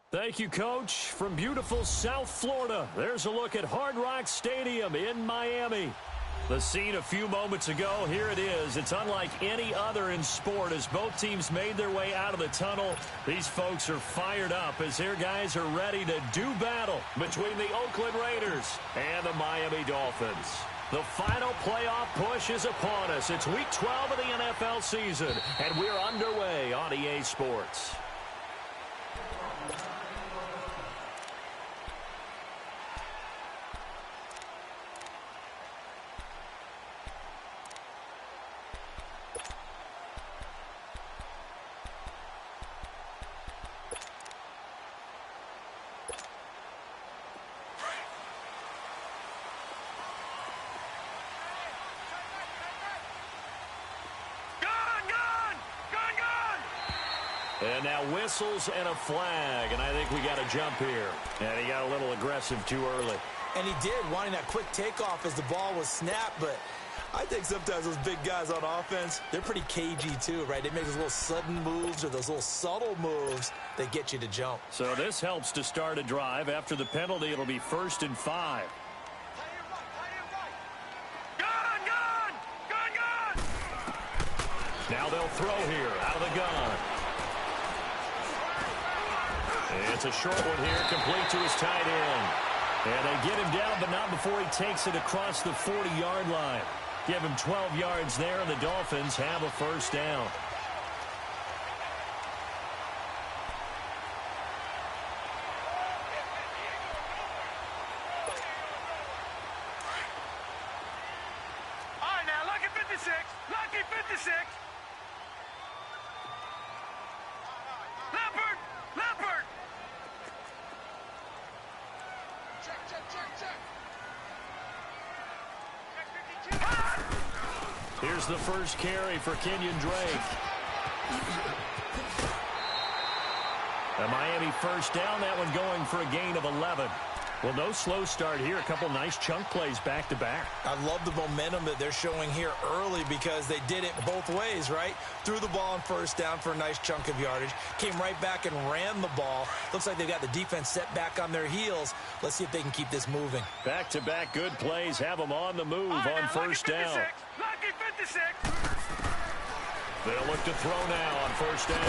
Thank you, Coach. From beautiful South Florida, there's a look at Hard Rock Stadium in Miami. The scene a few moments ago, here it is. It's unlike any other in sport as both teams made their way out of the tunnel. These folks are fired up as their guys are ready to do battle between the Oakland Raiders and the Miami Dolphins. The final playoff push is upon us. It's Week 12 of the NFL season, and we're underway on EA Sports. And now whistles and a flag, and I think we got a jump here. And he got a little aggressive too early. And he did, wanting that quick takeoff as the ball was snapped, but I think sometimes those big guys on offense, they're pretty cagey too, right? They make those little sudden moves or those little subtle moves that get you to jump. So this helps to start a drive. After the penalty, it'll be 1st and 5. Now they'll throw here out of the gun. It's a short one here, complete to his tight end. And they get him down, but not before he takes it across the 40-yard line. Give him 12 yards there, and the Dolphins have a first down. All right, now, lucky 56. Lucky 56. Leopard! Leopard! Check. Here's the first carry for Kenyon Drake. A Miami first down, that one going for a gain of 11. Well, no slow start here. A couple nice chunk plays back-to-back. I love the momentum that they're showing here early because they did it both ways, right? Threw the ball on first down for a nice chunk of yardage. Came right back and ran the ball. Looks like they've got the defense set back on their heels. Let's see if they can keep this moving. Back-to-back good plays have them on the move on first down. Lucky 56. They'll look to throw now on first down.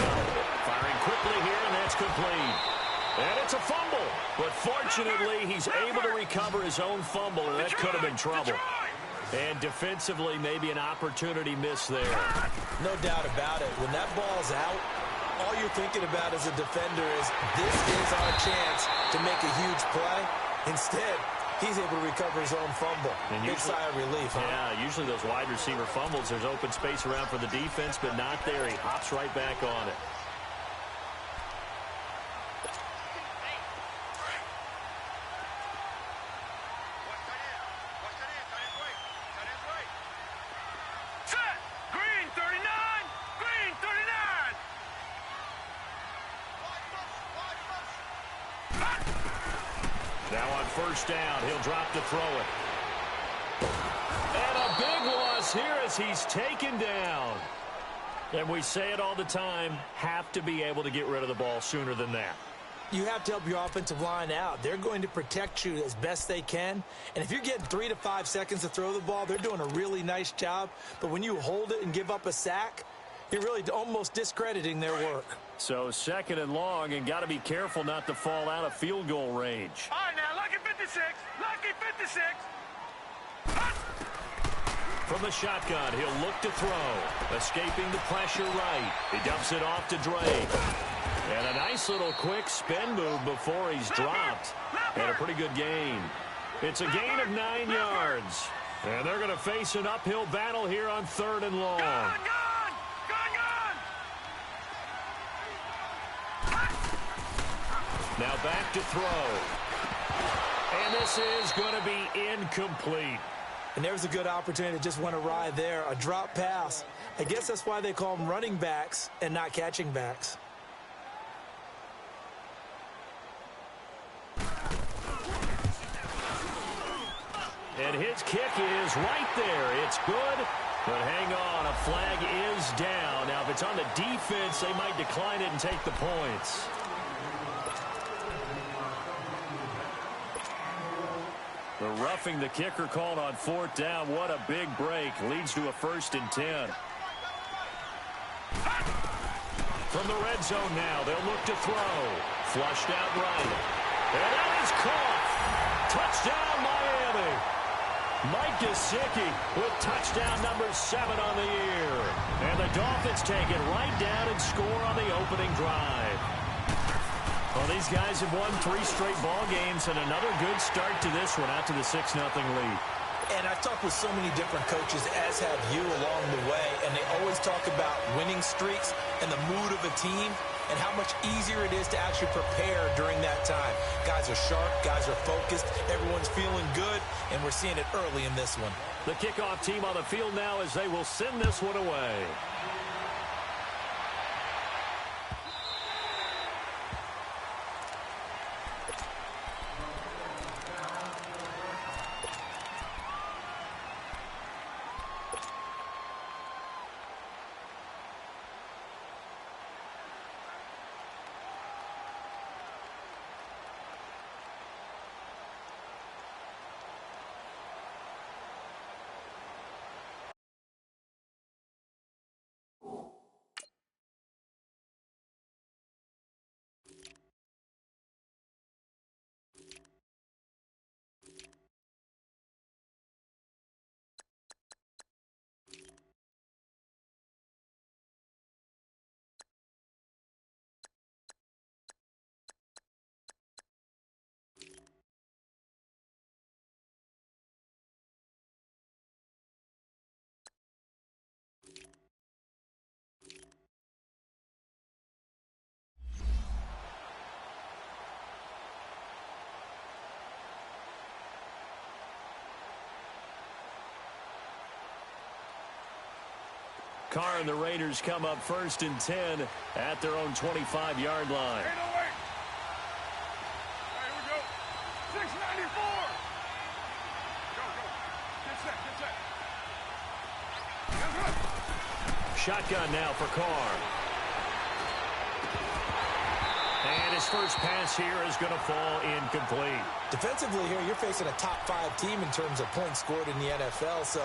Firing quickly here, and that's complete. And it's a fumble, but fortunately he's able to recover his own fumble, and that could have been trouble. And defensively, maybe an opportunity miss there. No doubt about it. When that ball's out, all you're thinking about as a defender is this is our chance to make a huge play. Instead, he's able to recover his own fumble. And big sigh of relief, huh? Yeah, usually those wide receiver fumbles, there's open space around for the defense, but not there. He hops right back on it. First down, he'll drop to throw it. And a big loss here as he's taken down. And we say it all the time, have to be able to get rid of the ball sooner than that. You have to help your offensive line out. They're going to protect you as best they can. And if you're getting 3 to 5 seconds to throw the ball, they're doing a really nice job. But when you hold it and give up a sack, you're really almost discrediting their work. So 2nd and long, and got to be careful not to fall out of field goal range. All right, now, lucky 56. Lucky 56. From the shotgun, he'll look to throw. Escaping the pressure right. He dumps it off to Drake. And a nice little quick spin move before he's dropped. And a pretty good gain. It's a gain of 9 yards. And they're going to face an uphill battle here on 3rd and long. Now back to throw. And this is going to be incomplete. And there's a good opportunity to just went awry there. A drop pass. I guess that's why they call them running backs and not catching backs. And his kick is right there. It's good. But hang on, a flag is down. Now, if it's on the defense, they might decline it and take the points. The roughing the kicker called on 4th down. What a big break. Leads to a 1st and 10. From the red zone now, they'll look to throw. Flushed out right. And that is caught. Touchdown, Miami. Mike Gesicki with touchdown number 7 on the year. And the Dolphins take it right down and score on the opening drive. Well, these guys have won 3 straight ball games, and another good start to this one out to the 6-0 lead. And I've talked with so many different coaches, as have you, along the way, and they always talk about winning streaks and the mood of a team and how much easier it is to actually prepare during that time. Guys are sharp, guys are focused, everyone's feeling good, and we're seeing it early in this one. The kickoff team on the field now as they will send this one away. Carr and the Raiders come up 1st and 10 at their own 25-yard line. Hey, no, wait. All right, here we go. 694. Go, go. Get set, get set. That's good. Shotgun now for Carr. And his first pass here is going to fall incomplete. Defensively here, you're facing a top 5 team in terms of points scored in the NFL, so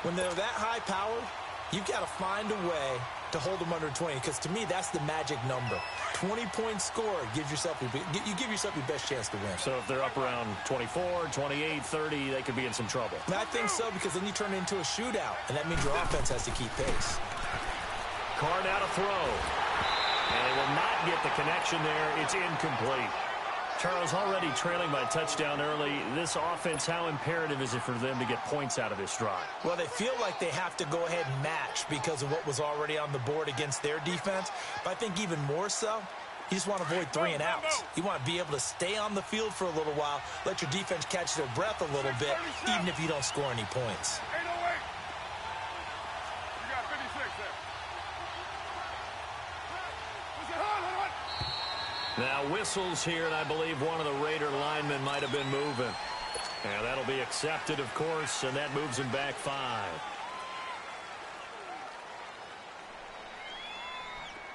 when they're that high-powered, you've got to find a way to hold them under 20, because to me, that's the magic number. 20 points scored gives yourself you give yourself your best chance to win. So if they're up around 24, 28, 30, they could be in some trouble. And I think so, because then you turn it into a shootout, and that means your offense has to keep pace. Carr now to throw. And they will not get the connection there. It's incomplete. Charles, already trailing by touchdown early. This offense, how imperative is it for them to get points out of this drive? Well, they feel like they have to go ahead and match because of what was already on the board against their defense. But I think even more so, you just want to avoid 3 and outs. You want to be able to stay on the field for a little while, let your defense catch their breath a little bit, even if you don't score any points. Hey, no, wait. You got 56 there. Listen, hold. Now whistles here, and I believe one of the Raider linemen might have been moving. And that'll be accepted, of course, and that moves him back 5.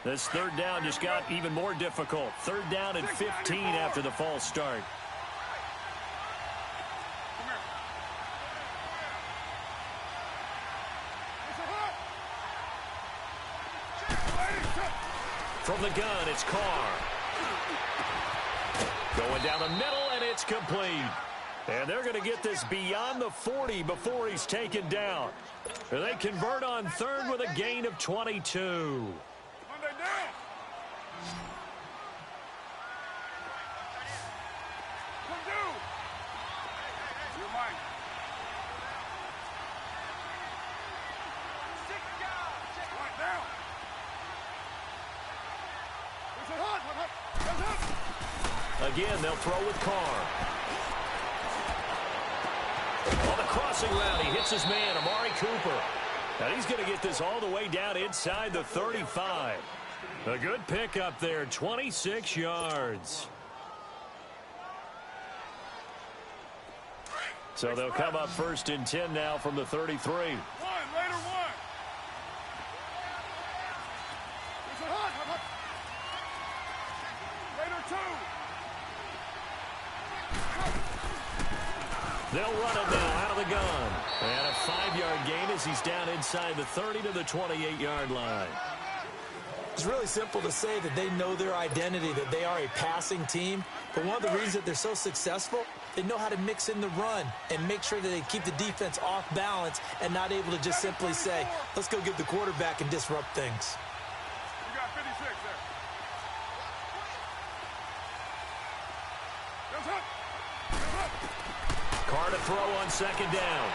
This 3rd down just got even more difficult. 3rd down and 15 after the false start. From the gun, it's Carr. Going down the middle, and it's complete. And they're going to get this beyond the 40 before he's taken down. And they convert on 3rd with a gain of 22. Again, they'll throw with Carr. On the crossing route, he hits his man, Amari Cooper. And he's going to get this all the way down inside the 35. A good pickup there, 26 yards. So they'll come up 1st and 10 now from the 33. Raider 1. now out of the gun. And a 5-yard gain as he's down inside the 30 to the 28-yard line. It's really simple to say that they know their identity, that they are a passing team. But one of the reasons that they're so successful, they know how to mix in the run and make sure that they keep the defense off balance and not able to just simply say, let's go get the quarterback and disrupt things. You got 56 there. Goes up. Goes up. Carr to throw on second down.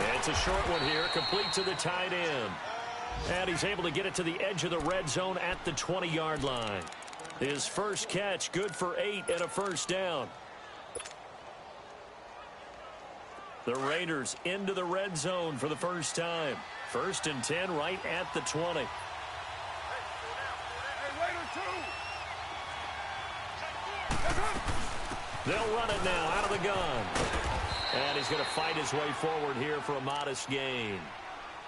And it's a short one here, complete to the tight end. And he's able to get it to the edge of the red zone at the 20-yard line. His first catch, good for 8 and a first down. The Raiders into the red zone for the first time. 1st and 10 right at the 20. Hey, Raiders 2. Goes up. They'll run it now out of the gun. And he's going to fight his way forward here for a modest gain.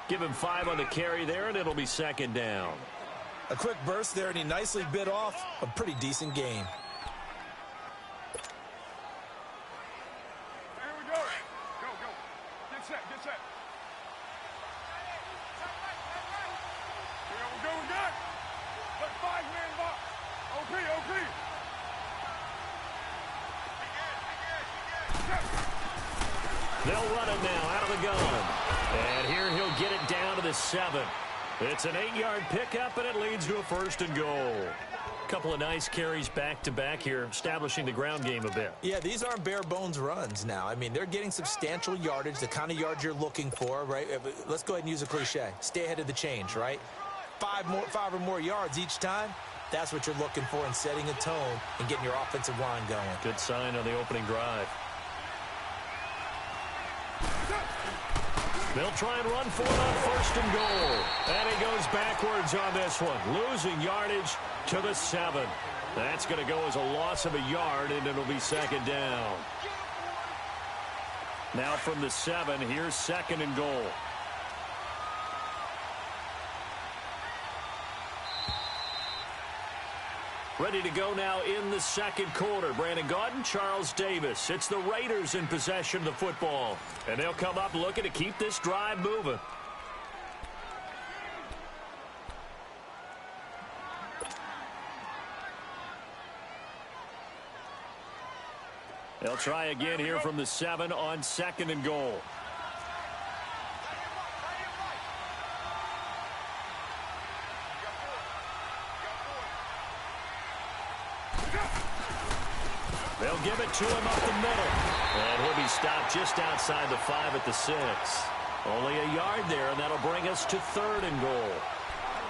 Give him 5 on the carry there, and it'll be second down. A quick burst there, and he nicely bit off a pretty decent gain. Here we go. Go, go. Get set, get set. Here we go, we got it. Look, 5-man box. OP, OP. They'll run it now out of the gun. And here he'll get it down to the 7. It's an 8-yard pickup, and it leads to a 1st and goal. Couple of nice carries back-to-back here, establishing the ground game a bit. Yeah, these aren't bare-bones runs now. I mean, they're getting substantial yardage, the kind of yards you're looking for, right? Let's go ahead and use a cliche. Stay ahead of the change, right? 5 or more yards each time. That's what you're looking for in setting a tone and getting your offensive line going. Good sign on the opening drive. They'll try and run for it on 1st and goal. And he goes backwards on this one, losing yardage to the 7. That's going to go as a loss of a yard, and it'll be second down. Now from the 7, here's 2nd and goal. Ready to go now in the second quarter. Brandon Gaudin, Charles Davis. It's the Raiders in possession of the football. And they'll come up looking to keep this drive moving. They'll try again here from the 7 on 2nd and goal. They'll give it to him up the middle. And he'll be stopped just outside the 5 at the 6. Only a yard there, and that'll bring us to 3rd and goal.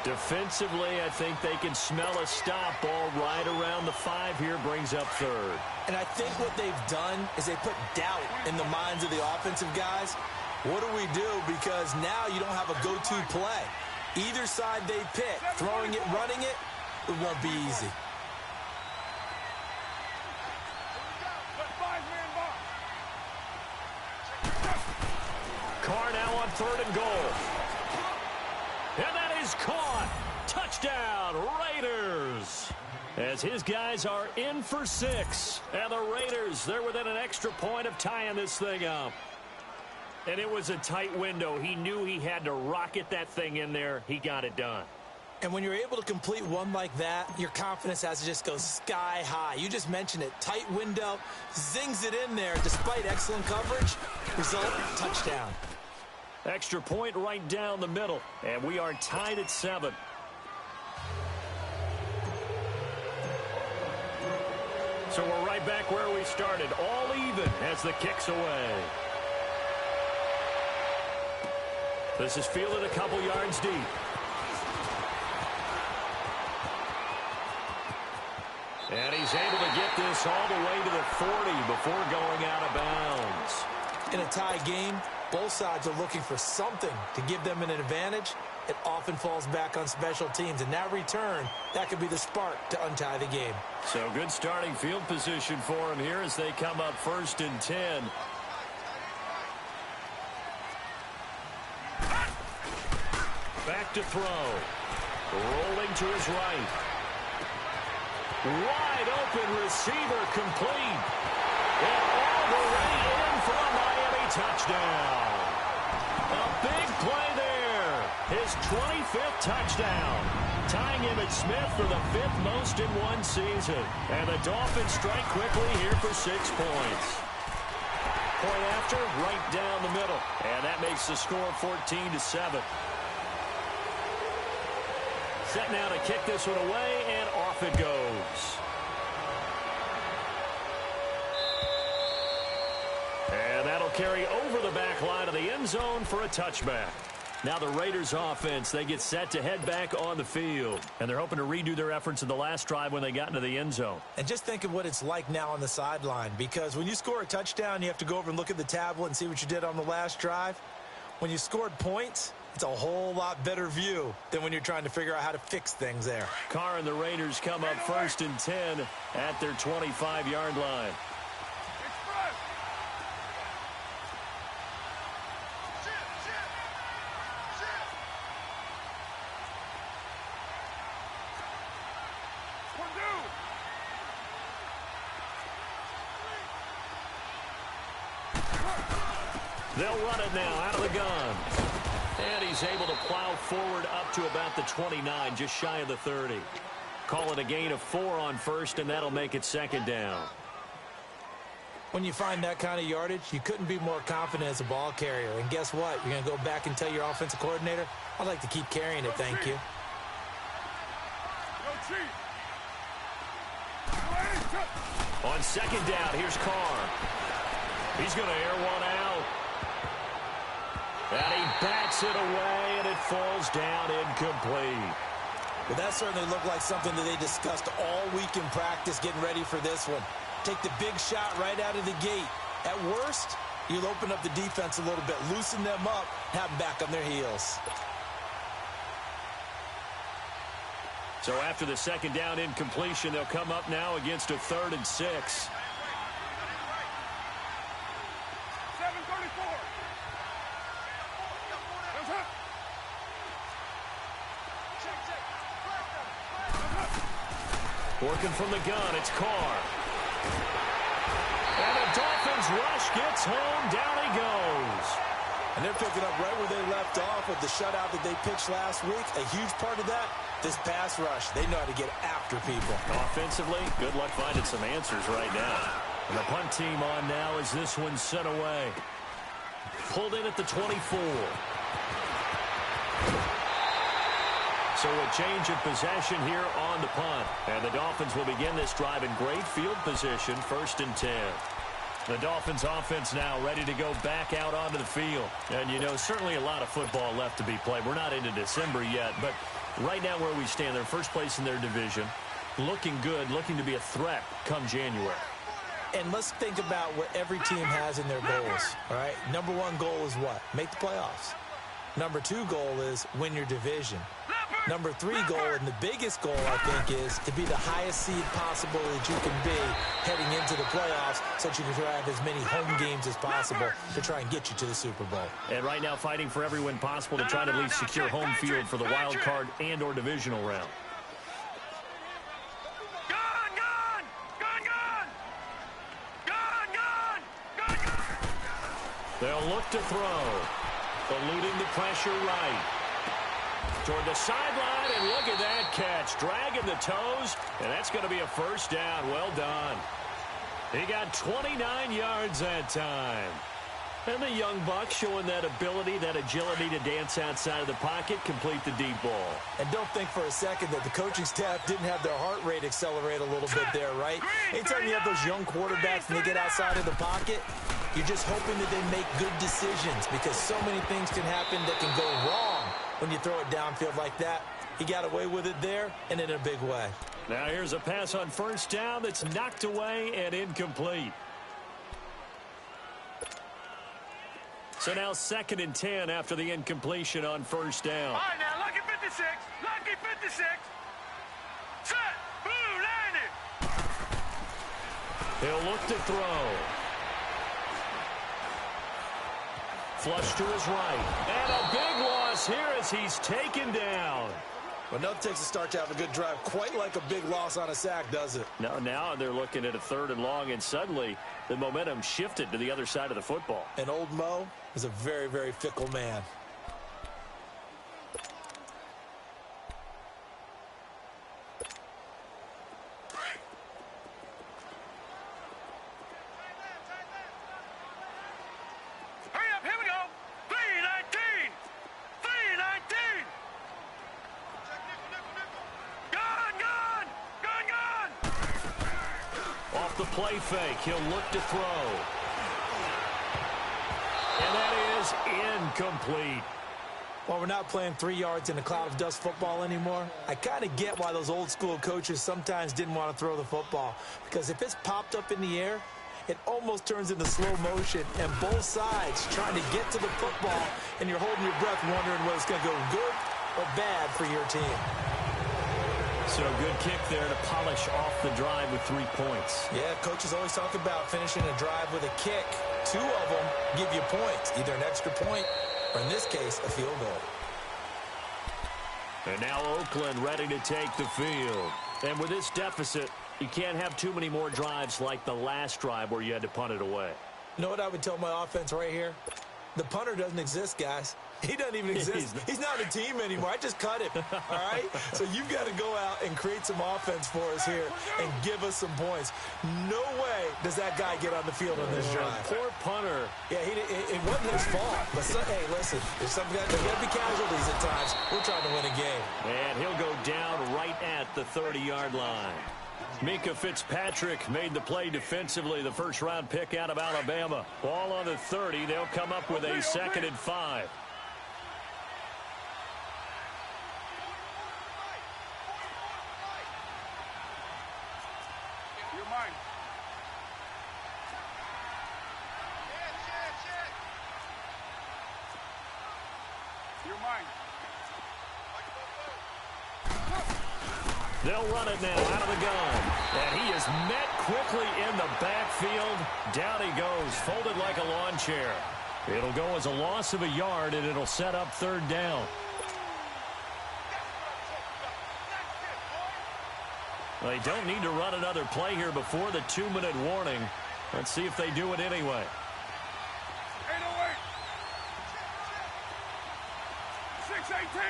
Defensively, I think they can smell a stop. Ball right around the 5 here, brings up 3rd. And I think what they've done is they put doubt in the minds of the offensive guys. What do we do? Because now you don't have a go-to play. Either side they pick, throwing it, running it, it won't be easy. Carr now on 3rd and goal. And that is caught. Touchdown, Raiders. As his guys are in for 6. And the Raiders, they're within an extra point of tying this thing up. And it was a tight window. He knew he had to rocket that thing in there. He got it done. And when you're able to complete one like that, your confidence has to just go sky high. You just mentioned it. Tight window, zings it in there despite excellent coverage. Result, touchdown. Extra point right down the middle. And we are tied at 7. So we're right back where we started. All even as the kick's away. This is fielded a couple yards deep. And he's able to get this all the way to the 40 before going out of bounds. In a tie game, both sides are looking for something to give them an advantage. It often falls back on special teams. And that return, that could be the spark to untie the game. So good starting field position for him here as they come up 1st and 10. Back to throw. Rolling to his right. Wide open receiver complete. And all the way in for a touchdown. A big play there. His 25th touchdown. Tying Emmitt Smith for the 5th most in one season. And the Dolphins strike quickly here for 6 points. Point after, right down the middle. And that makes the score 14-7. Set now to kick this one away, and off it goes. And that'll carry over the back line of the end zone for a touchback. Now the Raiders offense, they get set to head back on the field. And they're hoping to redo their efforts in the last drive when they got into the end zone. And just think of what it's like now on the sideline. Because when you score a touchdown, you have to go over and look at the tablet and see what you did on the last drive. When you scored points, it's a whole lot better view than when you're trying to figure out how to fix things there. Carr and the Raiders come up 1st and 10 at their 25-yard line. They'll run it now out of the gun. And he's able to plow forward up to about the 29, just shy of the 30. Call it a gain of 4 on first, and that'll make it 2nd down. When you find that kind of yardage, you couldn't be more confident as a ball carrier. And guess what? You're going to go back and tell your offensive coordinator, I'd like to keep carrying it, thank you. On 2nd down, here's Carr. He's going to air one out. And he bats it away, and it falls down incomplete. Well, that certainly looked like something that they discussed all week in practice getting ready for this one. Take the big shot right out of the gate. At worst, you'll open up the defense a little bit, loosen them up, have them back on their heels. So after the 2nd down incompletion, they'll come up now against a 3rd and 6. Working from the gun, it's Carr. And the Dolphins rush gets home, down he goes. And they're picking up right where they left off with the shutout that they pitched last week. A huge part of that, this pass rush. They know how to get after people. Offensively, good luck finding some answers right now. And the punt team on now as this one's sent away. Pulled in at the 24. So a change of possession here on the punt. And the Dolphins will begin this drive in great field position, 1st and 10. The Dolphins offense now ready to go back out onto the field. And, you know, certainly a lot of football left to be played. We're not into December yet, but right now where we stand, they're first place in their division. Looking good, looking to be a threat come January. And let's think about what every team has in their goals, all right? Number 1 goal is what? Make the playoffs. Number 2 goal is win your division. Number 3 goal, and the biggest goal, I think, is to be the highest seed possible that you can be heading into the playoffs so that you can have as many home games as possible to try and get you to the Super Bowl. And right now fighting for every win possible to try to at least secure home field for the wild card and or divisional round. They'll look to throw. Eluding the pressure right. Toward the sideline, and look at that catch. Dragging the toes, and that's going to be a 1st down. Well done. He got 29 yards that time. And the young buck showing that ability, that agility to dance outside of the pocket, complete the deep ball. And don't think for a second that the coaching staff didn't have their heart rate accelerate a little bit there, right? Anytime you have those young quarterbacks and they get outside of the pocket, you're just hoping that they make good decisions because so many things can happen that can go wrong when you throw it downfield like that. He got away with it there and in a big way. Now here's a pass on 1st down that's knocked away and incomplete. So now 2nd and 10 after the incompletion on 1st down. All right, now, lucky 56. Lucky 56. Set. Blue, landed. He'll look to throw. Flush to his right. And a big loss here as he's taken down. Well, nothing takes a start to have a good drive. Quite like a big loss on a sack, does it? No, now they're looking at a 3rd and long, and suddenly the momentum shifted to the other side of the football. And old Mo is a very, very fickle man. The play fake. He'll look to throw. And that is incomplete. Well, we're not playing 3 yards in a cloud of dust football anymore. I kind of get why those old school coaches sometimes didn't want to throw the football. Because if it's popped up in the air, it almost turns into slow motion. And both sides trying to get to the football, and you're holding your breath wondering whether it's going to go good or bad for your team. So a good kick there to polish off the drive with 3 points. Yeah, coaches always talk about finishing a drive with a kick. 2 of them give you points, either an extra point or, in this case, a field goal. And now Oakland ready to take the field. And with this deficit, you can't have too many more drives like the last drive where you had to punt it away. You know what I would tell my offense right here? The punter doesn't exist, guys. He doesn't even exist. He's not a team anymore. I just cut him, all right? So you've got to go out and create some offense for us here and give us some points. No way does that guy get on the field on this drive. Poor punter. Yeah, it wasn't his fault. But, hey, listen, there's got to be casualties at times. We're trying to win a game. And he'll go down right at the 30-yard line. Mika Fitzpatrick made the play defensively, the first-round pick out of Alabama. Ball on the 30. They'll come up with a 2nd and 5. You're mine. You're mine. They'll run it now out of the gun. And he is met quickly in the backfield. Down he goes, folded like a lawn chair. It'll go as a loss of a yard, and it'll set up 3rd down. They don't need to run another play here before the 2-minute warning. Let's see if they do it anyway. 808. 618.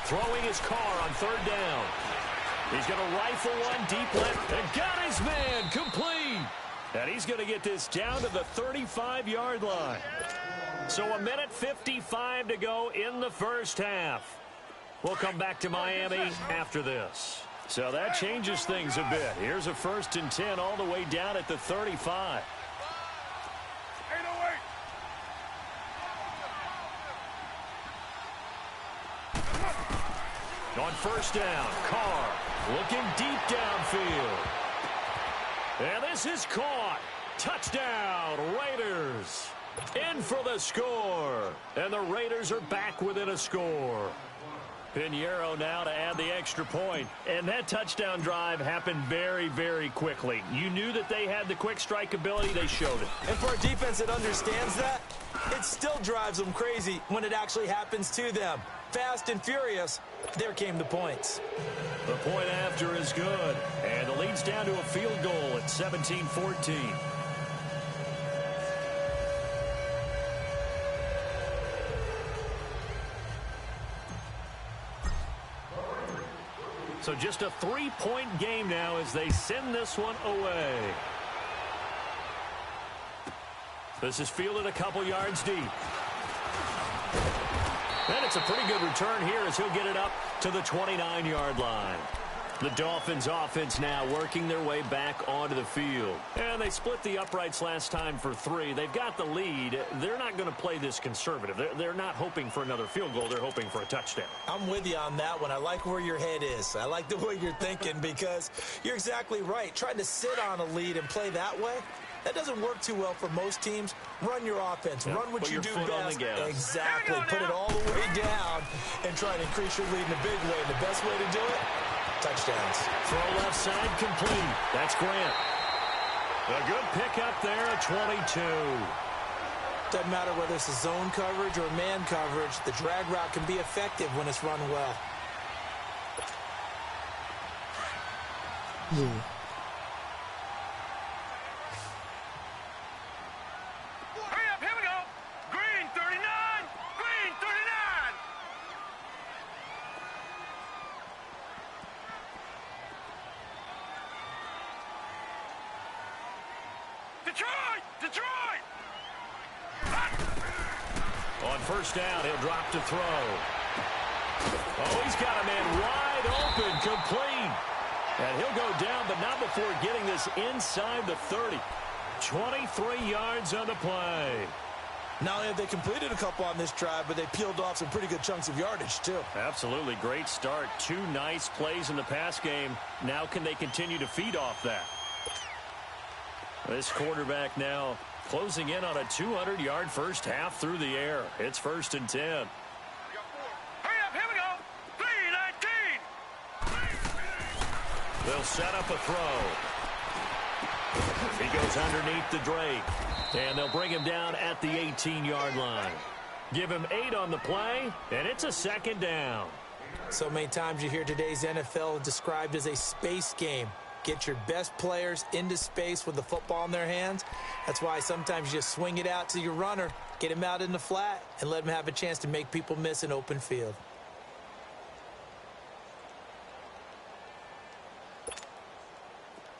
Throwing his car on 3rd down. He's going to rifle one deep left and got his man complete. And he's going to get this down to the 35-yard line. So 1:55 to go in the first half. We'll come back to Miami after this. So that changes things a bit. Here's a 1st and 10 all the way down at the 35. 808. On 1st down, Carr looking deep downfield. And this is caught. Touchdown, Raiders. In for the score. And the Raiders are back within a score. Pinheiro now to add the extra point. And that touchdown drive happened very, very quickly. You knew that they had the quick strike ability. They showed it. And for a defense that understands that, it still drives them crazy when it actually happens to them. Fast and furious, there came the points. The point after is good. And the lead's down to a field goal at 17-14. So just a 3-point game now as they send this one away. This is fielded a couple yards deep. And it's a pretty good return here as he'll get it up to the 29-yard line. The Dolphins offense now working their way back onto the field. And they split the uprights last time for 3. They've got the lead. They're not going to play this conservative. They're not hoping for another field goal. They're hoping for a touchdown. I'm with you on that one. I like where your head is. I like the way you're thinking because you're exactly right. Trying to sit on a lead and play that way, that doesn't work too well for most teams. Run your offense. Yeah, run what you do best. Exactly. Put it all the way down and try to increase your lead in a big way. And the best way to do it, touchdowns. Throw left side complete. That's Grant. A good pick up there at 22. Doesn't matter whether it's a zone coverage or man coverage, the drag route can be effective when it's run well. Hurry up, here we go. Green 39, green 39. Detroit, Detroit. On first down, he'll drop to throw. Oh, he's got a man wide open, complete. And he'll go down, but not before getting this inside the 30. 23 yards on the play. Not only have they completed a couple on this drive, but they peeled off some pretty good chunks of yardage, too. Absolutely great start. 2 nice plays in the pass game. Now can they continue to feed off that? This quarterback now closing in on a 200-yard first half through the air. It's 1st and 10. Hurry up, here we go. 3-19. They'll set up a throw. He goes underneath the Drake. And they'll bring him down at the 18-yard line. Give him 8 on the play, and it's a 2nd down. So many times you hear today's NFL described as a space game. Get your best players into space with the football in their hands. That's why sometimes you just swing it out to your runner, get him out in the flat, and let him have a chance to make people miss an open field.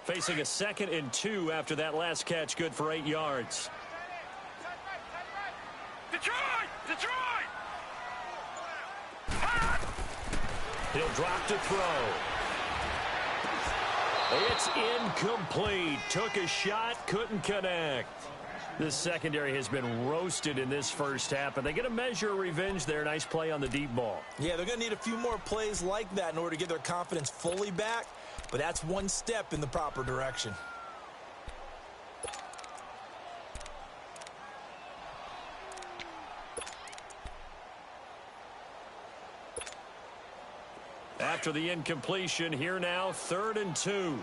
Facing a 2nd and 2 after that last catch, good for 8 yards. Detroit, Detroit. He'll drop to throw. It's incomplete. Took a shot, couldn't connect. This secondary has been roasted in this first half, and they get a measure of revenge there. Nice play on the deep ball. Yeah, they're going to need a few more plays like that in order to get their confidence fully back, but that's one step in the proper direction. After the incompletion, here now, 3rd and 2.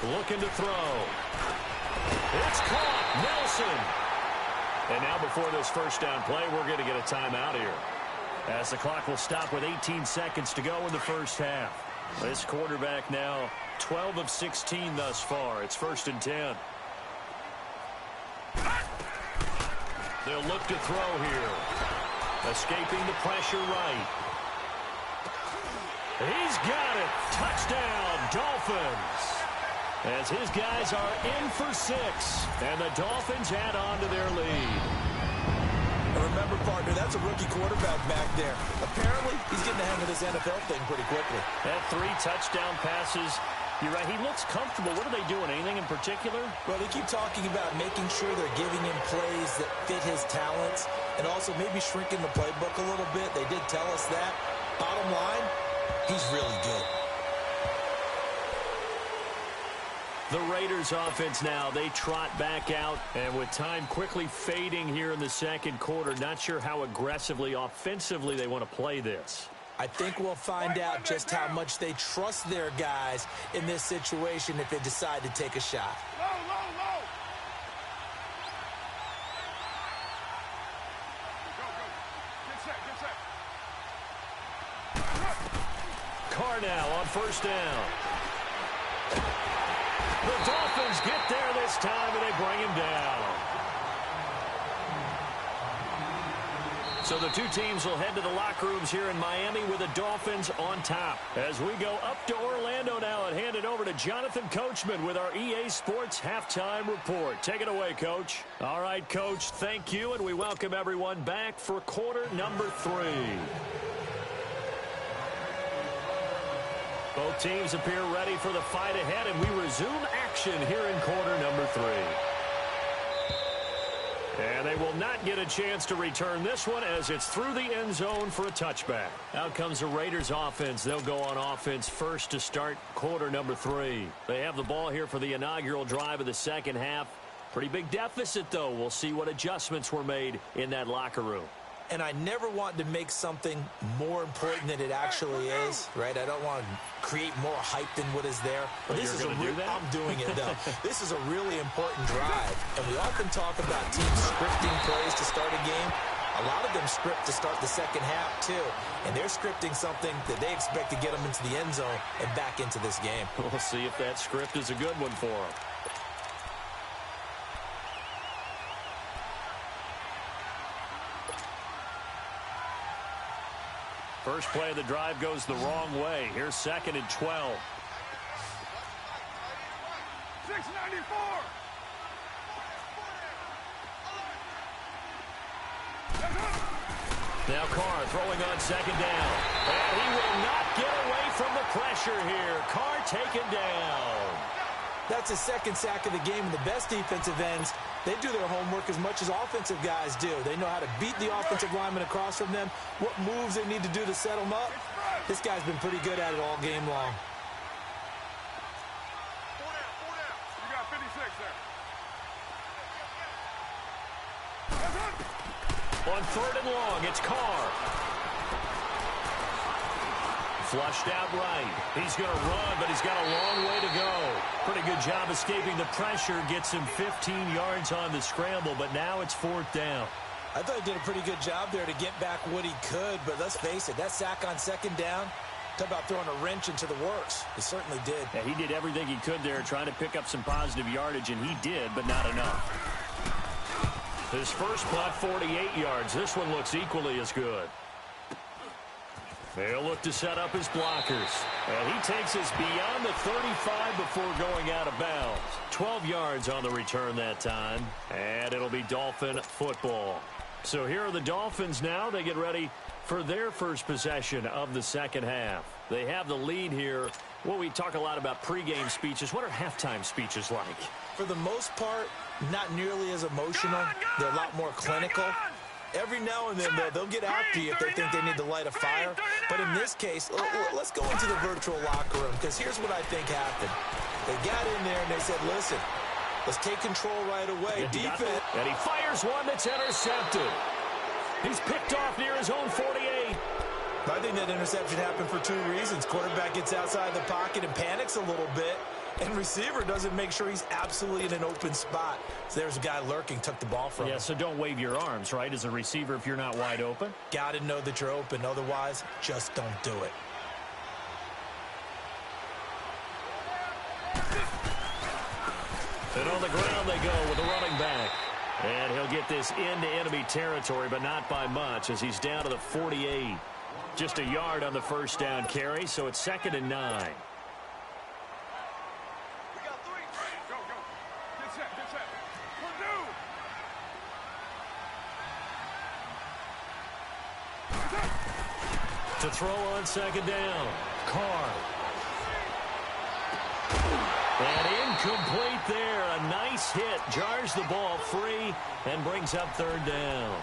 Looking to throw. It's caught. Nelson. And now before this first down play, we're going to get a timeout here, as the clock will stop with 18 seconds to go in the first half. This quarterback now 12 of 16 thus far. It's 1st and 10. They'll look to throw here. Escaping the pressure right. He's got it. Touchdown, Dolphins. As his guys are in for 6. And the Dolphins add on to their lead. Remember, partner, that's a rookie quarterback back there. Apparently, he's getting the hang of this NFL thing pretty quickly. Had 3 touchdown passes. You're right, he looks comfortable. What are they doing? Anything in particular? Well, they keep talking about making sure they're giving him plays that fit his talents and also maybe shrinking the playbook a little bit. They did tell us that. Bottom line, he's really good. The Raiders offense now, they trot back out, and with time quickly fading here in the second quarter, not sure how aggressively, offensively they want to play this. I think we'll find out just how much they trust their guys in this situation if they decide to take a shot. Low, low, low. Go, go. Get set, get set. Carr now on first down. The Dolphins get there this time, and they bring him down. So the two teams will head to the locker rooms here in Miami with the Dolphins on top. As we go up to Orlando now and hand it over to Jonathan Coachman with our EA Sports Halftime Report. Take it away, Coach. All right, Coach, thank you, and we welcome everyone back for quarter number 3. Both teams appear ready for the fight ahead, and we resume action here in quarter number 3. And they will not get a chance to return this one as it's through the end zone for a touchback. Out comes the Raiders offense. They'll go on offense first to start quarter number 3. They have the ball here for the inaugural drive of the second half. Pretty big deficit, though. We'll see what adjustments were made in that locker room. And I never want to make something more important than it actually is, right? I don't want to create more hype than what is there. But this is I'm doing it, though. This is a really important drive. And we often talk about teams scripting plays to start a game. A lot of them script to start the second half, too. And they're scripting something that they expect to get them into the end zone and back into this game. We'll see if that script is a good one for them. First play of the drive goes the wrong way. Here's 2nd and 12. 694. Now Carr throwing on 2nd down. And he will not get away from the pressure here. Carr taken down. That's his 2nd sack of the game, and the best defensive ends, they do their homework as much as offensive guys do. They know how to beat the offensive lineman across from them, what moves they need to do to set them up. This guy's been pretty good at it all game long. 4 down. You got 56 there. On 3rd and long, it's Carr. Flushed out right. He's going to run, but he's got a long way to go. Pretty good job escaping the pressure. Gets him 15 yards on the scramble, but now it's 4th down. I thought he did a pretty good job there to get back what he could, but let's face it, that sack on 2nd down, talk about throwing a wrench into the works. He certainly did. Yeah, he did everything he could there trying to pick up some positive yardage, and he did, but not enough. His first punt, 48 yards. This one looks equally as good. They'll look to set up his blockers. And he takes us beyond the 35 before going out of bounds. 12 yards on the return that time. And it'll be Dolphin football. So here are the Dolphins now. They get ready for their first possession of the second half. They have the lead here. Well, we talk a lot about pregame speeches. What are halftime speeches like? For the most part, not nearly as emotional. They're a lot more clinical. Every now and then, they'll get after you if they think they need to light a fire. But in this case, let's go into the virtual locker room, because here's what I think happened. They got in there and they said, listen, let's take control right away. Defense. And he fires one that's intercepted. He's picked off near his own 48. I think that interception happened for 2 reasons. Quarterback gets outside the pocket and panics a little bit. And receiver doesn't make sure he's absolutely in an open spot. So there's a guy lurking, took the ball from him. Yeah, so don't wave your arms, right, as a receiver if you're not wide open. Got to know that you're open. Otherwise, just don't do it. And on the ground they go with the running back. And he'll get this into enemy territory, but not by much, as he's down to the 48. Just a yard on the first down carry, so it's 2nd and 9. To throw on 2nd down, Carr. And incomplete there. A nice hit. Jars the ball free and brings up 3rd down.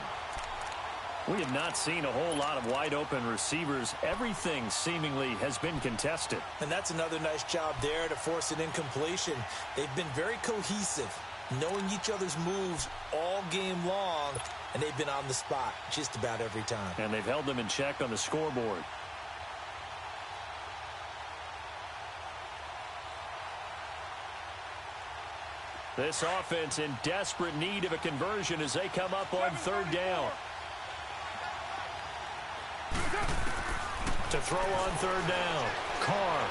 We have not seen a whole lot of wide-open receivers. Everything seemingly has been contested. And that's another nice job there to force an incompletion. They've been very cohesive, knowing each other's moves all game long, and they've been on the spot just about every time. And they've held them in check on the scoreboard. This offense in desperate need of a conversion as they come up on 3rd down. To throw on 3rd down, Carr.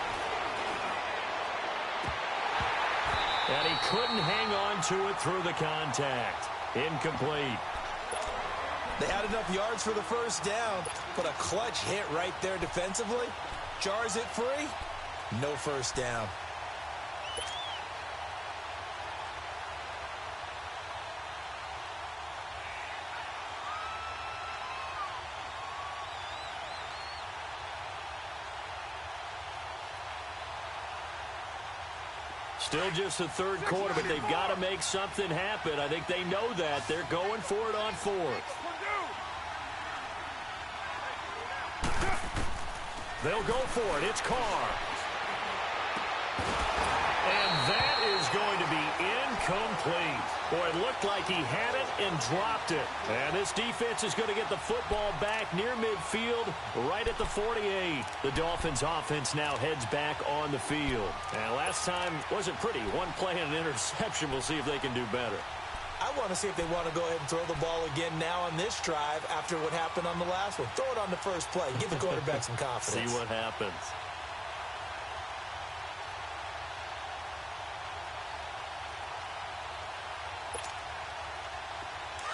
And he couldn't hang on to it through the contact. Incomplete. They had enough yards for the first down, but a clutch hit right there defensively. Jars it free. No first down. Still just the 3rd quarter, but they've got to make something happen. I think they know that. They're going for it on 4th. They'll go for it. It's Carr. And that is going to be incomplete. Boy, it looked like he had it and dropped it. And this defense is going to get the football back near midfield, right at the 48. The Dolphins offense now heads back on the field. And last time wasn't pretty. One play and an interception. We'll see if they can do better. I want to see if they want to go ahead and throw the ball again now on this drive after what happened on the last one. Throw it on the first play. Give the quarterback some confidence. See what happens.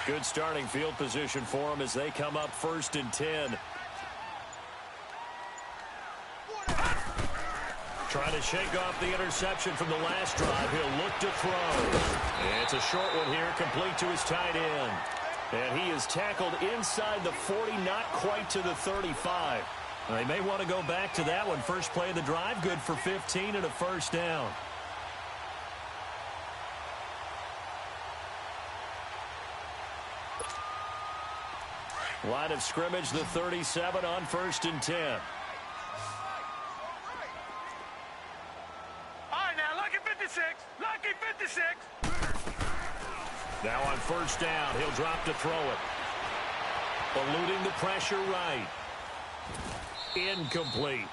Good starting field position for them as they come up 1st and 10. Trying to shake off the interception from the last drive. He'll look to throw. And it's a short one here, complete to his tight end. And he is tackled inside the 40, not quite to the 35. They may want to go back to that one. First play of the drive, good for 15 and a first down. Line of scrimmage, the 37 on 1st and 10. All right, now, lucky 56. Lucky 56. Now on 1st down, he'll drop to throw it. Eluding the pressure right. Incomplete.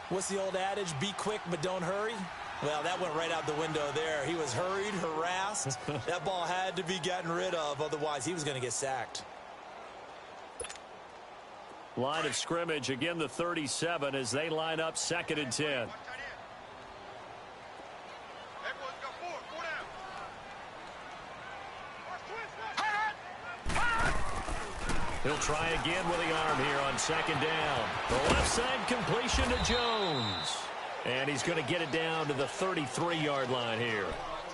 What's the old adage? Be quick, but don't hurry. Well, that went right out the window there. He was hurried, harassed. That ball had to be gotten rid of. Otherwise, he was going to get sacked. Line of scrimmage, again the 37 as they line up 2nd and 10. Everyone's got four down. He'll try again with the arm here on 2nd down. The left side completion to Jones. And he's going to get it down to the 33-yard line here.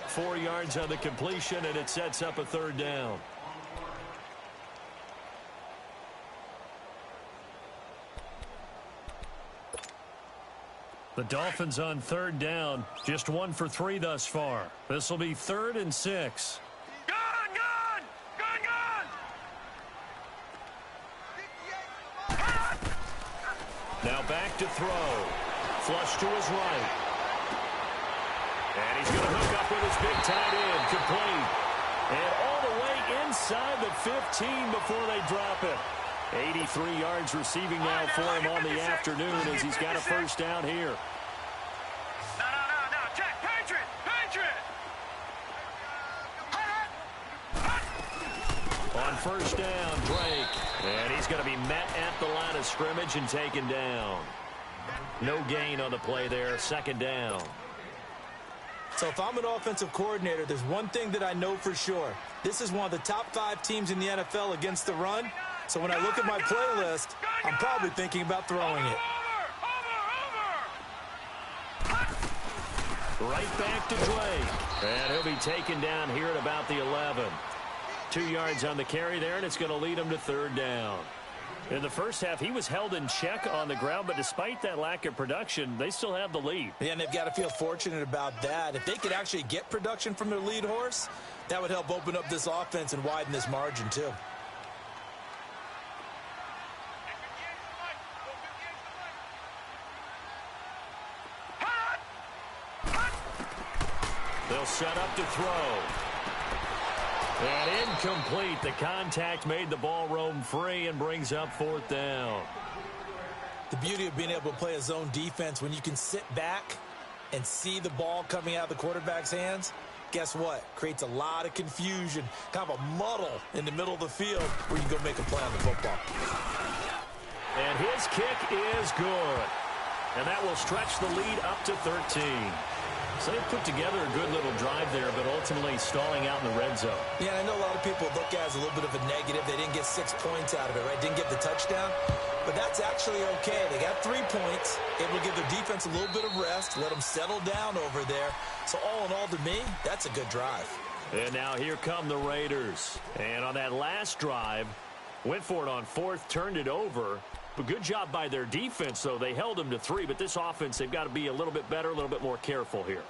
4 yards on the completion, and it sets up a 3rd down. The Dolphins on 3rd down, just 1 for 3 thus far. This will be 3rd and 6. Gun! Now back to throw. Flush to his right. And he's going to hook up with his big tight end, complete. And all the way inside the 15 before they drop it. 83 yards receiving now for him on the afternoon as he's got a first down here. No. Check. Patriot. On first down, Drake. And he's going to be met at the line of scrimmage and taken down. No gain on the play there. 2nd down. So if I'm an offensive coordinator, there's one thing that I know for sure. This is one of the top 5 teams in the NFL against the run. So when I look at my playlist, I'm probably thinking about throwing it. Right back to Drake. And he'll be taken down here at about the 11. 2 yards on the carry there, and it's going to lead him to 3rd down. In the first half, he was held in check on the ground, but despite that lack of production, they still have the lead. Yeah, and they've got to feel fortunate about that. If they could actually get production from their lead horse, that would help open up this offense and widen this margin too. They'll set up to throw. And incomplete. The contact made the ball roam free and brings up 4th down. The beauty of being able to play a zone defense when you can sit back and see the ball coming out of the quarterback's hands, guess what? Creates a lot of confusion, kind of a muddle in the middle of the field where you can go make a play on the football. And his kick is good. And that will stretch the lead up to 13. So they put together a good little drive there, but ultimately stalling out in the red zone. Yeah, I know a lot of people look at it as a little bit of a negative. They didn't get 6 points out of it, right? Didn't get the touchdown. But that's actually okay. They got 3 points, able to give their defense a little bit of rest, let them settle down over there. So all in all, to me, that's a good drive. And now here come the Raiders. And on that last drive, went for it on 4th, turned it over. But good job by their defense, though. They held them to 3, but this offense, they've got to be a little bit better, a little bit more careful here.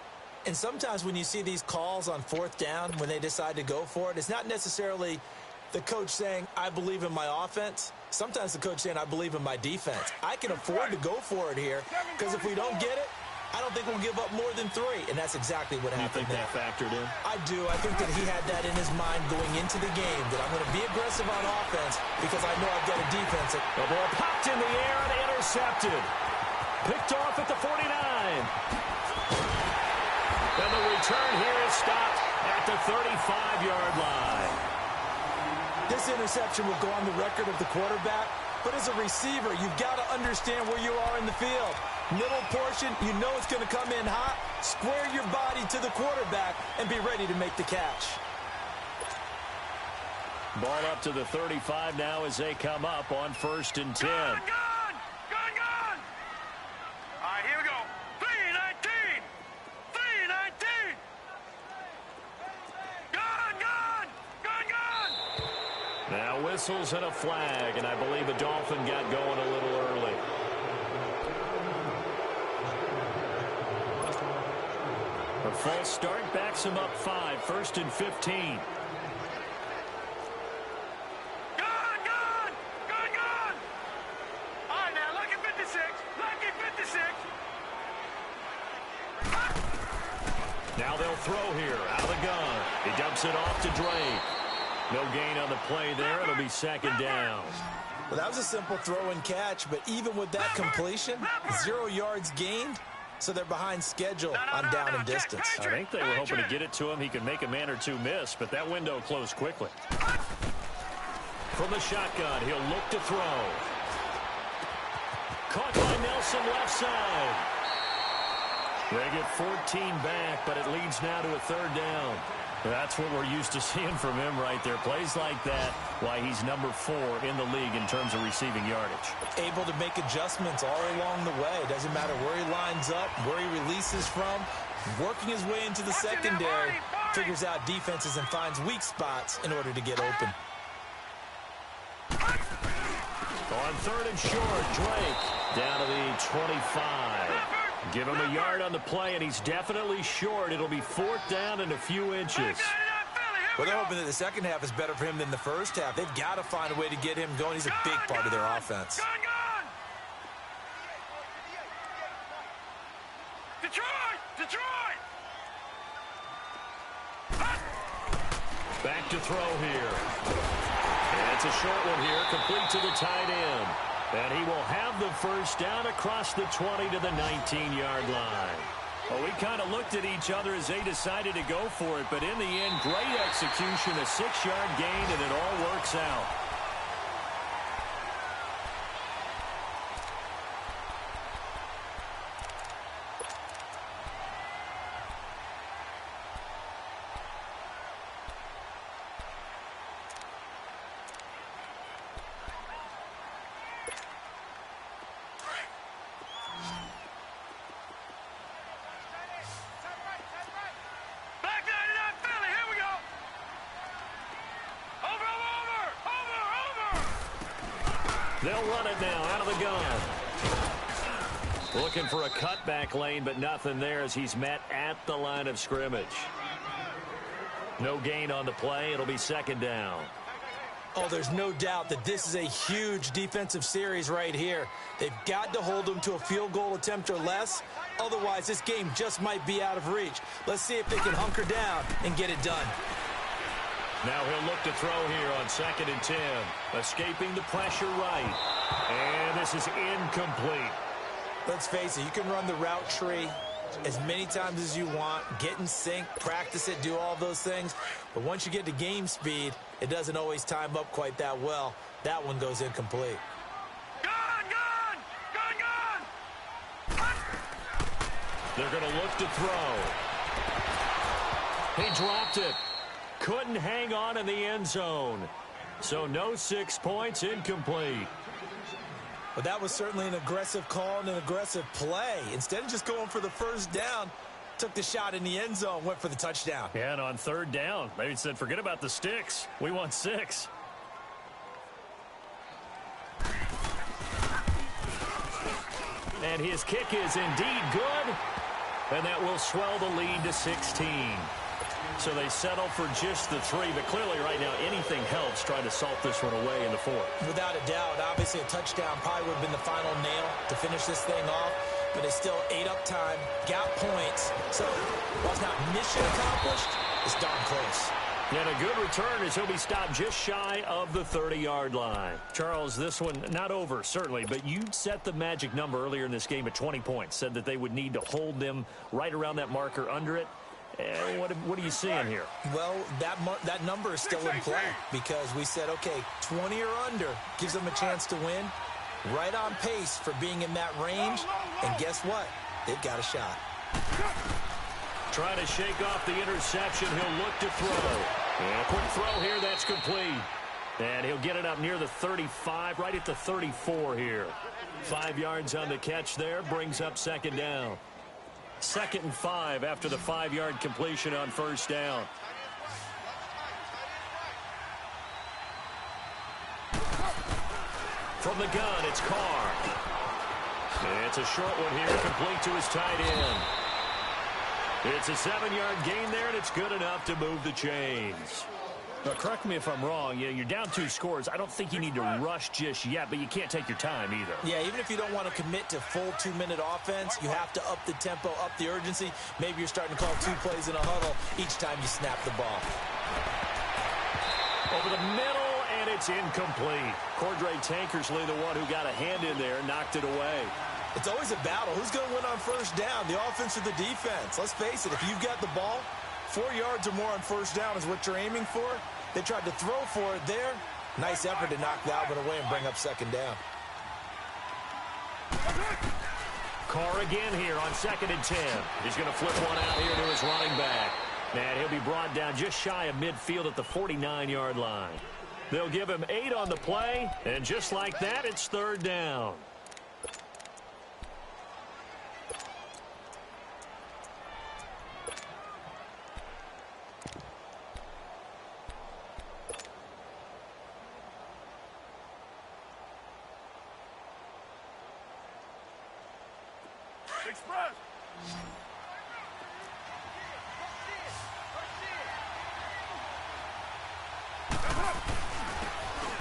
And sometimes when you see these calls on 4th down, when they decide to go for it, it's not necessarily the coach saying, I believe in my offense. Sometimes the coach saying, I believe in my defense. I can afford to go for it here because if we don't get it, I don't think we'll give up more than 3, and that's exactly what happened. You think that factored in? I do. I think that he had that in his mind going into the game, that I'm going to be aggressive on offense because I know I've got a defense. The ball popped in the air and intercepted. Picked off at the 49. And the return here is stopped at the 35-yard line. This interception will go on the record of the quarterback, but as a receiver, you've got to understand where you are in the field. Middle portion, you know it's going to come in hot. Square your body to the quarterback and be ready to make the catch. Ball up to the 35 now as they come up on 1st and 10. Gone! All right, here we go. 3-19! 3-19! Gone! Now whistles and a flag, and I believe a Dolphin got going a little early. A false start backs him up 5, 1st and 15. All right, now, lucky 56. Lucky 56. Now they'll throw here, out of the gun. He dumps it off to Drake. No gain on the play there. It'll be 2nd down. Well, that was a simple throw and catch, but even with that completion, 0 yards gained, so they're behind schedule on down and distance. I think they were hoping to get it to him. He could make a man or two miss, but that window closed quickly. From the shotgun, he'll look to throw. Caught by Nelson left side. They get 14 back, but it leads now to a 3rd down. That's what we're used to seeing from him right there. Plays like that, why he's number 4 in the league in terms of receiving yardage. Able to make adjustments all along the way. Doesn't matter where he lines up, where he releases from. Working his way into the secondary, figures out defenses and finds weak spots in order to get open. On 3rd and short, Drake down to the 25. Give him a yard on the play, and he's definitely short. It'll be 4th down and a few inches. Well, they're hoping that the second half is better for him than the first half. They've got to find a way to get him going. He's a big part of their offense. Detroit! Back to throw here. And it's a short one here, complete to the tight end. And he will have the 1st down across the 20 to the 19-yard line. Well, we kind of looked at each other as they decided to go for it, but in the end, great execution, a 6-yard gain, and it all works out. They'll run it now out of the gun. Looking for a cutback lane, but nothing there as he's met at the line of scrimmage. No gain on the play. It'll be 2nd down. Oh, there's no doubt that this is a huge defensive series right here. They've got to hold them to a field goal attempt or less. Otherwise, this game just might be out of reach. Let's see if they can hunker down and get it done. Now he'll look to throw here on 2nd and 10. Escaping the pressure right. And this is incomplete. Let's face it, you can run the route tree as many times as you want, get in sync, practice it, do all those things. But once you get to game speed, it doesn't always time up quite that well. That one goes incomplete. They're going to look to throw. He dropped it. Couldn't hang on in the end zone. So no 6 points, incomplete. But that was certainly an aggressive call and an aggressive play. Instead of just going for the 1st down, took the shot in the end zone, went for the touchdown. Yeah, and on 3rd down, maybe said, forget about the sticks. We want 6. And his kick is indeed good. And that will swell the lead to 16. So they settle for just the 3, but clearly right now anything helps trying to salt this one away in the 4th. Without a doubt, obviously a touchdown probably would have been the final nail to finish this thing off. but they still ate up time, got points. So while it's not mission accomplished, it's darn close. And a good return as he'll be stopped just shy of the 30-yard line. Charles, this one not over, certainly, but you set the magic number earlier in this game at 20 points, said that they would need to hold them right around that marker under it. What are you seeing here? Well, that number is still in play because we said, okay, 20 or under gives them a chance to win. Right on pace for being in that range. And guess what? They've got a shot. Trying to shake off the interception. He'll look to throw. And a quick throw here. That's complete. And he'll get it up near the 35, right at the 34 here. 5 yards on the catch there. Brings up second down. 2nd and 5 after the 5-yard completion on first down. From the gun, it's Carr. And it's a short one here, complete to his tight end. It's a 7-yard gain there, and it's good enough to move the chains. Now, correct me if I'm wrong. You're down 2 scores. I don't think you need to rush just yet, but you can't take your time either. Yeah, even if you don't want to commit to full 2-minute offense, you have to up the tempo, up the urgency. Maybe you're starting to call 2 plays in a huddle each time you snap the ball. Over the middle, and it's incomplete. Cordray Tankersley, the one who got a hand in there, knocked it away. It's always a battle. Who's going to win on first down, the offense or the defense? Let's face it, if you've got the ball, 4 yards or more on first down is what you're aiming for. They tried to throw for it there. Nice effort to knock that one away and bring up second down. Carr again here on 2nd and 10. He's going to flip one out here to his running back. And he'll be brought down just shy of midfield at the 49-yard line. They'll give him 8 on the play, and just like that, it's 3rd down. Express.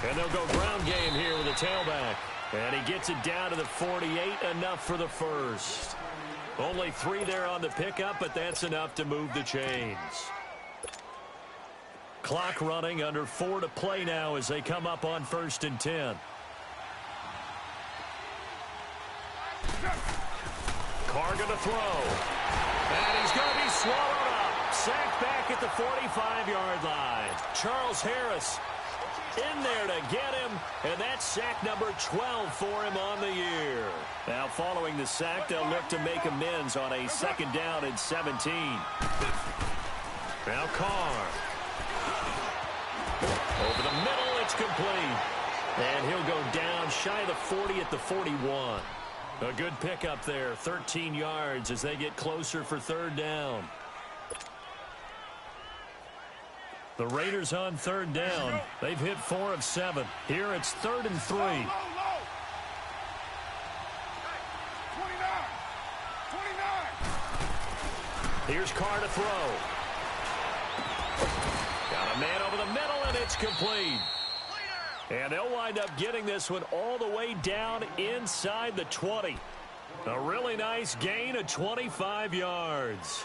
And they'll go ground game here with a tailback. And he gets it down to the 48, enough for the first. Only 3 there on the pickup, but that's enough to move the chains. Clock running, under 4 to play now as they come up on 1st and 10. Carr going to throw. And he's going to be swallowed up. Sacked back at the 45-yard line. Charles Harris in there to get him, and that's sack number 12 for him on the year. Now, following the sack, they'll look to make amends on a 2nd down and 17. Now Carr. Over the middle, it's complete. And he'll go down shy of the 40 at the 41. A good pickup there, 13 yards as they get closer for 3rd down. The Raiders on 3rd down. They've hit 4 of 7. Here it's 3rd and 3. 29. 29. Here's Carr to throw. Got a man over the middle, and it's complete. And they'll wind up getting this one all the way down inside the 20. A really nice gain of 25 yards.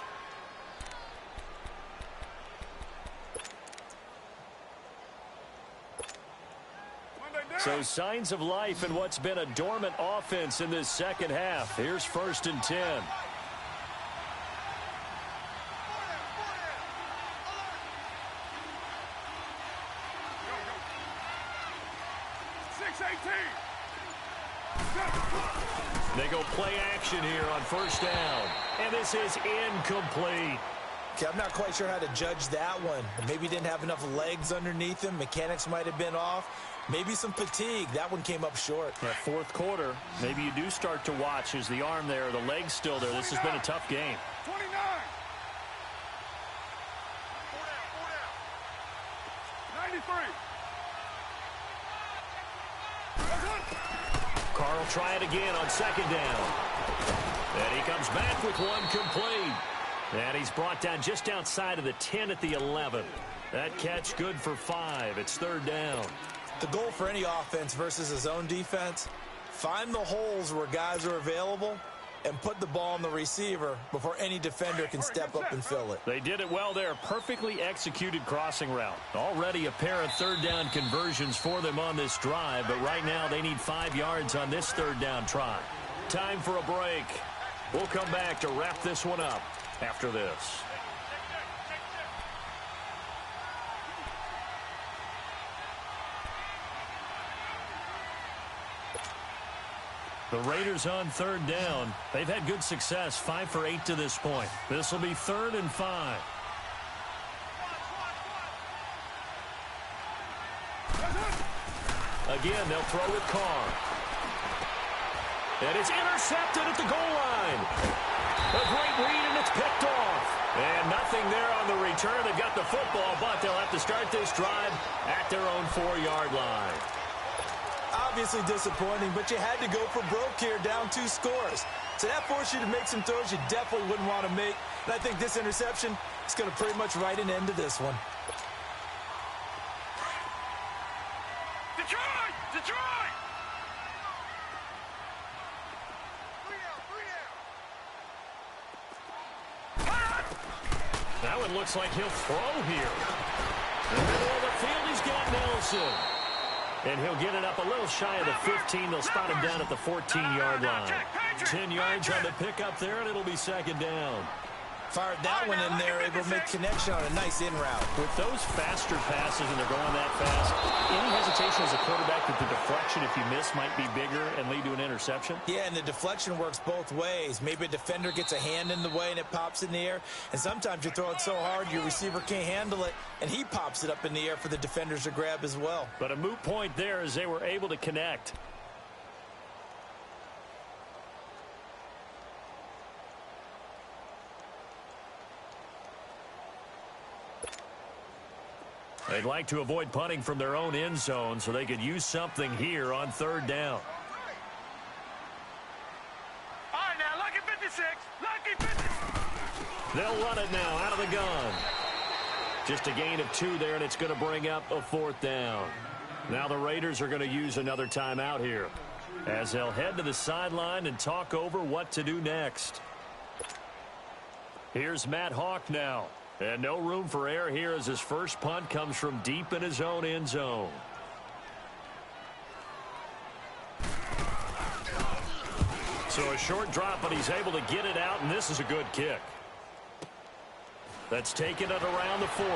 So signs of life in what's been a dormant offense in this second half. Here's 1st and 10. They go play action here on 1st down. And this is incomplete. Okay, I'm not quite sure how to judge that one. Maybe he didn't have enough legs underneath him. Mechanics might have been off. Maybe some fatigue. That one came up short. That 4th quarter, maybe you do start to watch as the arm there, the leg's still there. This has been a tough game. 29. 93. Carr will try it again on 2nd down. And he comes back with one complete. And he's brought down just outside of the 10 at the 11. That catch good for 5. It's 3rd down. The goal for any offense versus a zone defense, find the holes where guys are available and put the ball on the receiver before any defender can step up and fill it. They did it well there. Perfectly executed crossing route. Already a pair of third down conversions for them on this drive, but right now they need 5 yards on this third down try. Time for a break. We'll come back to wrap this one up after this. The Raiders on third down. They've had good success, 5 for 8 to this point. This will be 3rd and 5. Again, they'll throw with Carr. And it's intercepted at the goal line. A great read, and it's picked off. And nothing there on the return. They've got the football, but they'll have to start this drive at their own 4-yard line. Obviously disappointing, but you had to go for broke here, down 2 scores. So that forced you to make some throws you definitely wouldn't want to make. And I think this interception is going to pretty much write an end to this one. Detroit! Detroit! Now it looks like he'll throw here. In the middle of the field, he's got Nelson. And he'll get it up a little shy of the 15. They'll spot him down at the 14-yard line. 10 yards on the pickup there, and it'll be 2nd down. Fired that one in there, able to make connection on a nice in route. With those faster passes and they're going that fast, any hesitation as a quarterback that the deflection, if you miss, might be bigger and lead to an interception? Yeah, and the deflection works both ways. Maybe a defender gets a hand in the way and it pops in the air. And sometimes you throw it so hard your receiver can't handle it, and he pops it up in the air for the defenders to grab as well. But a moot point there as they were able to connect. They'd like to avoid punting from their own end zone so they could use something here on 3rd down. All right, now, lucky 56. Lucky 56. They'll run it now out of the gun. Just a gain of 2 there, and it's going to bring up a 4th down. Now the Raiders are going to use another timeout here as they'll head to the sideline and talk over what to do next. Here's Matt Hawk now. And no room for error here as his first punt comes from deep in his own end zone. So a short drop, but he's able to get it out, and this is a good kick. That's taken it around the 40.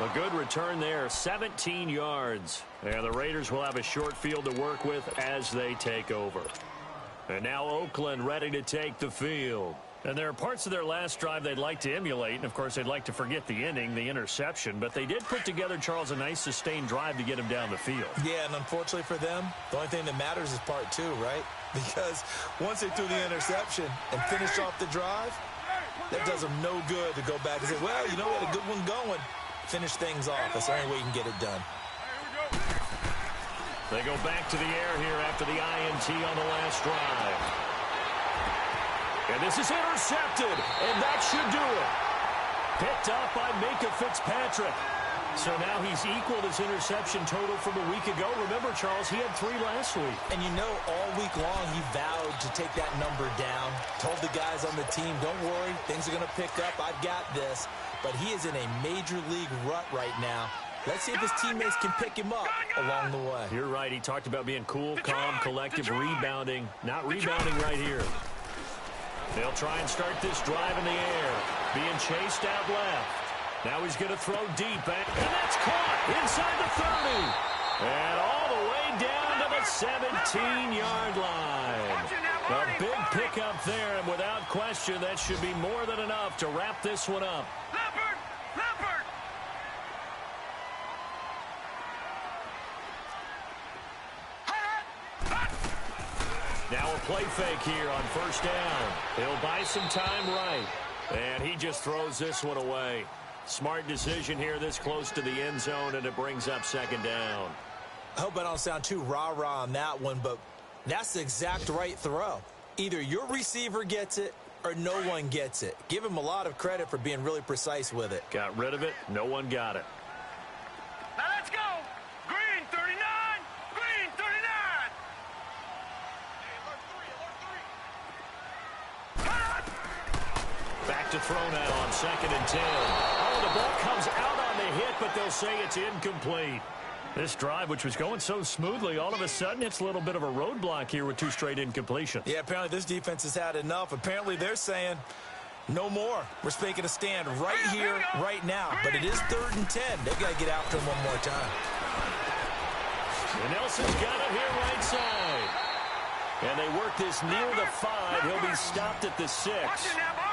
A good return there, 17 yards. And the Raiders will have a short field to work with as they take over. And now Oakland ready to take the field. And there are parts of their last drive they'd like to emulate. And, of course, they'd like to forget the inning, the interception. But they did put together, Charles, a nice sustained drive to get him down the field. Yeah, and unfortunately for them, the only thing that matters is part 2, right? Because once they threw the interception and finished off the drive, that does them no good to go back and say, well, you know, we had a good one going. Finish things off. That's the only way you can get it done. They go back to the air here after the INT on the last drive. And this is intercepted, and that should do it. Picked up by Minka Fitzpatrick. So now he's equaled his interception total from a week ago. Remember, Charles, he had 3 last week. And you know, all week long he vowed to take that number down. Told the guys on the team, don't worry, things are going to pick up. I've got this. But he is in a major league rut right now. Let's see if his teammates can pick him up along the way. You're right. He talked about being cool, calm, collective, rebounding. Not rebounding right here. They'll try and start this drive in the air. Being chased out left. Now he's going to throw deep. And that's caught inside the 30. And all the way down to the 17-yard line. A big pickup there, and without question, that should be more than enough to wrap this one up. Leopard! Leopard! Now a play fake here on 1st down. He'll buy some time right. And he just throws this one away. Smart decision here this close to the end zone, and it brings up 2nd down. I hope I don't sound too rah-rah on that one, but that's the exact right throw. Either your receiver gets it or no one gets it. Give him a lot of credit for being really precise with it. Got rid of it. No one got it. Now let's go! Green 39! Green 39! to throw now on 2nd and 10. Oh, the ball comes out on the hit, but they'll say it's incomplete. This drive, which was going so smoothly, all of a sudden it's a little bit of a roadblock here with 2 straight incompletions. Yeah, apparently this defense has had enough. Apparently they're saying no more. We're making a stand right here, right now. But it is 3rd and 10. They've got to get after him one more time. And Nelson's got it here right side. And they work this near the 5. He'll be stopped at the 6.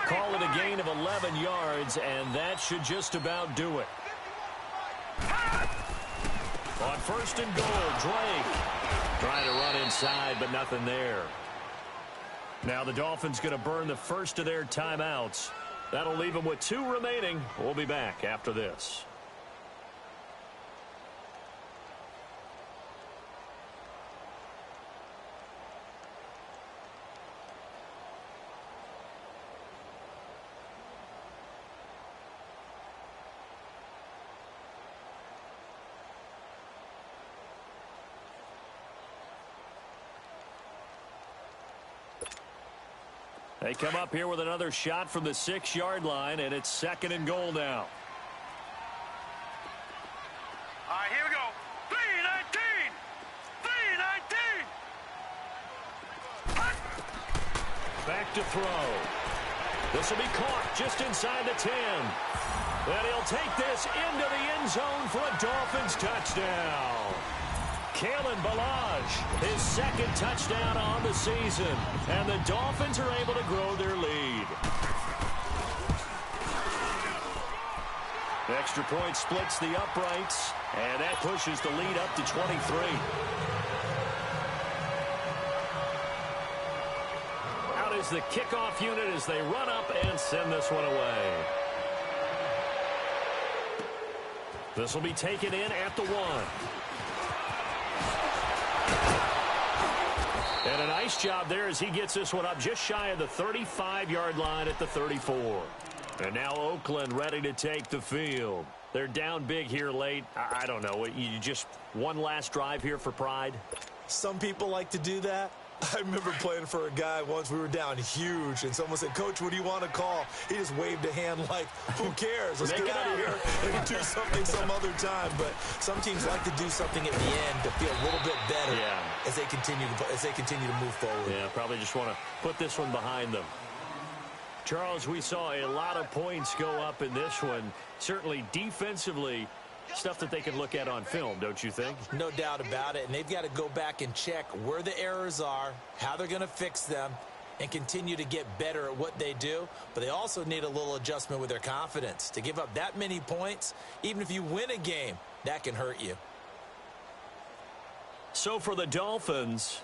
Call it a gain of 11 yards, and that should just about do it. On 1st and goal, Drake trying to run inside, but nothing there. Now the Dolphins going to burn the first of their timeouts. That'll leave them with 2 remaining. We'll be back after this. They come up here with another shot from the 6-yard line, and it's 2nd and goal now. All right, here we go. 3-19. 3-19. Back to throw. This will be caught just inside the 10. And he'll take this into the end zone for a Dolphins touchdown. Kalen Ballage, his 2nd touchdown on the season. And the Dolphins are able to grow their lead. The extra point splits the uprights, and that pushes the lead up to 23. Out is the kickoff unit as they run up and send this one away. This will be taken in at the 1. And a nice job there as he gets this one up just shy of the 35-yard line at the 34. And now Oakland ready to take the field. They're down big here late. I don't know. You just one last drive here for pride? Some people like to do that. I remember playing for a guy once. We were down huge, and someone said, "Coach, what do you want to call?" He just waved a hand like, who cares? Let's get out of here and do something some other time. But some teams like to do something at the end to feel a little bit better as they continue to move forward. Yeah, probably just want to put this one behind them. Charles, we saw a lot of points go up in this one. Certainly defensively, stuff that they can look at on film, don't you think? No doubt about it. And they've got to go back and check where the errors are, how they're going to fix them, and continue to get better at what they do. But they also need a little adjustment with their confidence. To give up that many points, even if you win a game, that can hurt you. So for the Dolphins,